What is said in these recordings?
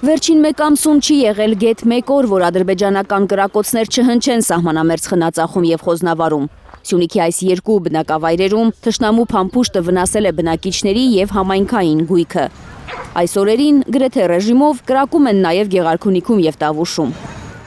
Վերջին մեկ ամսում չի եղել գեթ մեկ օր, որ ադրբեջանական կրակոցներ չհնչեն սահմանամերձ Խնածախում եւ Խոզնավարում։ Սյունիքի այս երկու բնակավայրերում թշնամու փամփուշտը վնասել է բնակիչների եւ համայնքային գույքը։ Այս օրերին գրեթե ռեժիմով կրակում են նաեւ Գեղարքունիքում եւ Տավուշում։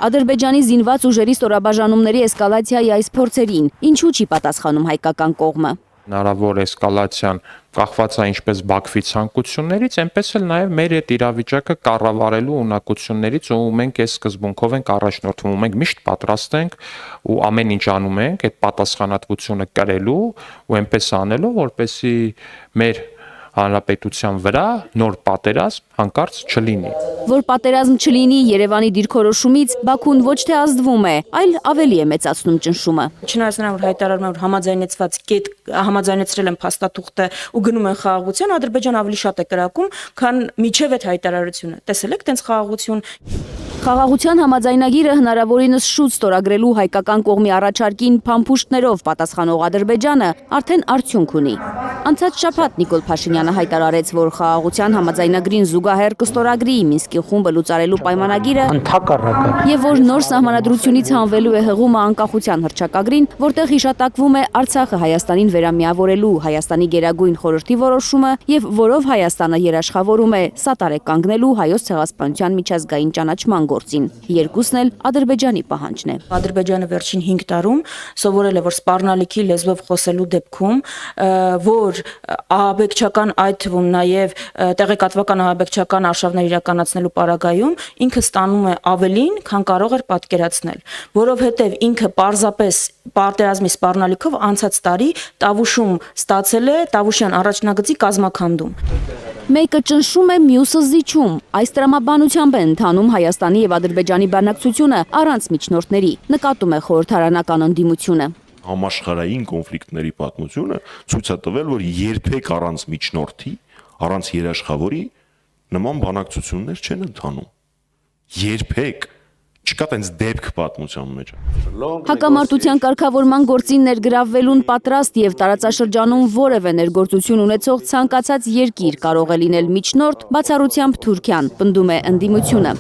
Ադրբեջանի զինված ուժերի ստորաբաժանումների էսկալացիայի այս փորձերին ինչու չի պատասխանում հայկական կողմը։ Հնարավոր էսկալացիան կախված է ինչպես Բաքվի ցանկություններից, այնպես էլ նաև մեր այդ իրավիճակը կառավարելու ունակություններից, ու մենք այս սկզբունքով ենք առաջնորդվում, մենք միշտ պատրաստ ենք ու ամեն ինչ անում ենք այդ պատասխանատվությունը կրելու ու այնպես անելով, որպեսզի մեր հանրապետության վրա նոր պատերազմ հանկարծ չլինի։ Որ պատերազմ չլինի Երևանի դիրքորոշումից Բաքուն ոչ թե ազդվում է, այլ ավելի է մեծացնում ճնշումը։ Չնայած նրան, որ հայտարարում են, որ համաձայնեցված կետ համաձայնեցրել են փաստաթուղթը ու գնում են խաղաղության, Ադրբեջանը ավելի շատ է կրակում, քան միջև այդ հայտարարությունը։ Տեսել եք տենց խաղաղություն։ Խաղաղության համաձայնագիրը հնարավորինս շուտ ստորագրելու հայկական կողմի առաջարկին փամփուշտներով պատասխանող Ադրբեջանը արդեն արդյունք ունի։ Անցած շաբաթ Նիկոլ Փաշինյանը հայտարարեց, որ խաղաղության համաձայնագրին զուգահեռ կստորագրի Մինսկի խումբը լուծարելու պայմանագիրը, եւ որ նոր սահմանադրությունից հանվելու է հղումը անկախության հռչակագրին, որտեղ հիշատակվում է Արցախը Հայաստանին վերամիավորելու Հայաստանի Գերագույն խորհրդի որոշումը եւ որով Հայաստանը երաշխավորում է սատարեք կանգնելու Հայոց ցեղասպանության միջազգային ճանաչման գործին։ Երկուսն էլ Ադրբեջանի պահանջն է։ Ադրբեջանը վերջին 5 տարում սովորել է, որ սպառնալիքի լեզվով խոսելու դեպքում, որ ահաբեկչական, այդ թվում նաև տեղեկատվական ահաբեկչական արշավներ իրականացնելու պարագայում ինքը ստանում է ավելին, քան կարող էր պատկերացնել, որովհետև ինքը պարզապես պատերազմի սպառնալիքով անցած տարի Տավուշում ստացել է Տավուշյան առաջնագծի կազմաքանդում։ Մեկը ճնշում է, մյուսը զիջում։ Այս տրամաբանությամբ է ընթանում Հայաստանի եւ Ադրբեջանի բանակցությունը առանց միջնորդների, նկատում է խորհրդարանական ընդդիմությունը։ Համաշխարհային կոնֆլիկտների պատմությունը ցույց է տվել, որ երբեք առանց միջնորդի, առանց երաշխավորի նման բանակցություններ չեն ընթանում։ Երբեք չկա տենց դեպք պատմության մեջ։ Հակամարտության կարգավորման գործին ներգրավվելուն պատրաստ եւ տարածաշրջանում որևէ ներգործություն ունեցող ցանկացած երկիր կարող է լինել միջնորդ, բացառությամբ Թուրքիան, պնդում է ընդդիմությունը։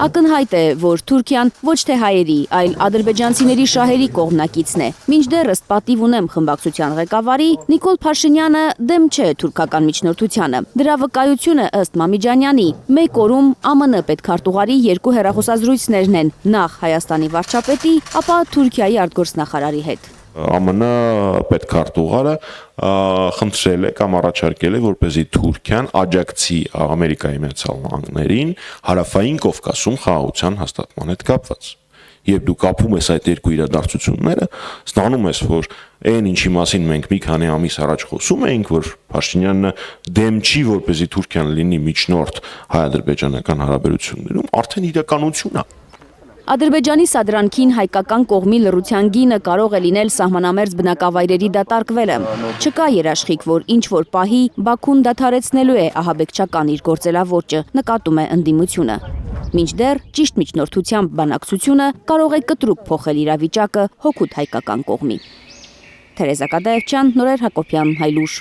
Ակնհայտ է, որ Թուրքիան ոչ թե հայերի, այլ ադրբեջանցիների շահերի կողմնակիցն է։ Մինչդեռ ըստ պատիվ ունեմ խմբակցության ղեկավարի Նիկոլ Փաշինյանը դեմ չէ թուրքական միջնորդությանը։ Դրա վկայությունը ըստ Մամիջանյանի մեկ օրում ԱՄՆ պետքարտուղարի երկու հեռախոսազրույցներն են՝ նախ Հայաստանի վարչապետի, ապա Թուրքիայի արտգործնախարարի հետ։ ԱՄՆ պետքարտուղարը խնդրել է կամ առաջարկել է, որպեսզի Թուրքիան աջակցի Ամերիկայի Միացյալ Նահանգներին հարավային Կովկասում խաղաղության հաստատման հետ կապված։ Երբ դու կապում ես այդ երկու իրադարձությունները, ստանում ես, որ այն ինչի մասին մենք մի քանի ամիս առաջ խոսում էինք, որ Փաշինյանը դեմ չի, որպեսզի Թուրքիան լինի միջնորդ հայ-ադրբեջանական հարաբերություններում, արդեն իրականություն է։ Ադրբեջանի սադրանքին հայկական կողմի լռության գինը կարող է լինել սահմանամերձ բնակավայրերի դատարկվելը։ Չկա երաշխիք, որ ինչ-որ պահի Բաքուն դադարեցնելու է ահաբեկչական իր գործելաոճը, նկատում է ընդդիմությունը։ Մինչդեռ ճիշտ միջնորդությամբ բանակցությունը կարող է կտրուկ փոխել իրավիճակը հօգուտ հայկական կողմի։ Թերեզա Կադաևչյան, Նորեր Հակոբյան, Հայլուժ։